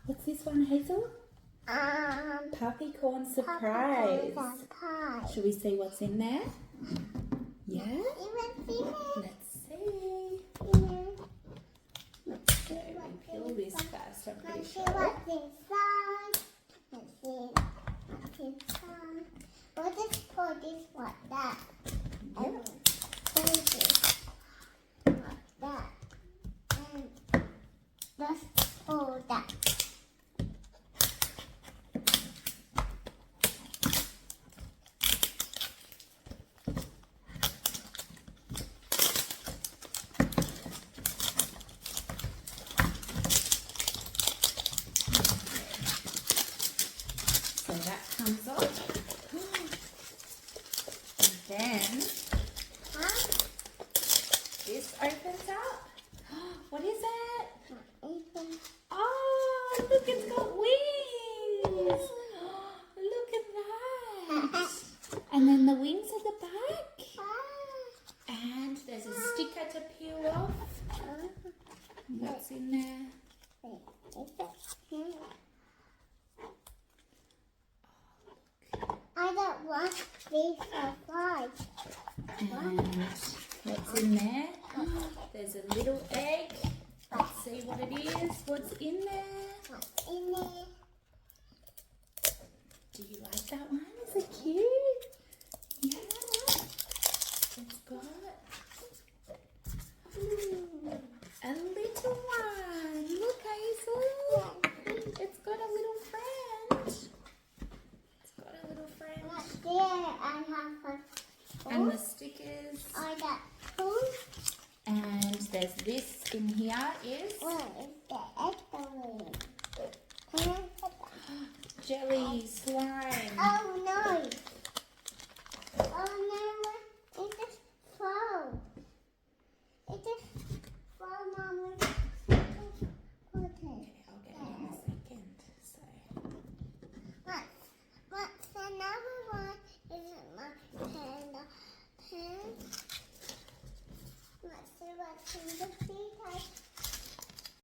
What's this one, Hazel? PuppyCorn surprise. Should we see what's in there? Yeah? Let's see. So we peel this first, I'm pretty sure. What's inside? Let's see what's inside. We'll just put this like that. Yep. And this like that. And just hold that. So that comes off. And then this opens up. What is it? Oh, look, it's got wings. Look at that. And then the wings at the back. And there's a sticker to peel off. What's in there? I don't want these surprise. And what's in there? There's a little egg. Let's see what it is. What's in there? What's in there? Do you like that one? Is it cute? Yeah. It's got a little one. Look, Hazel. It's got a little friend. It's got a little friend. What's there? I have a And the stickers. I got food. And there's this in here is What is the egg balloon? jelly slime. Oh no! Oh no! It just fall. It just fall, Mama. I'll get it in a second. So What's another one? Isn't my panda pen? Let's see what's in the feet.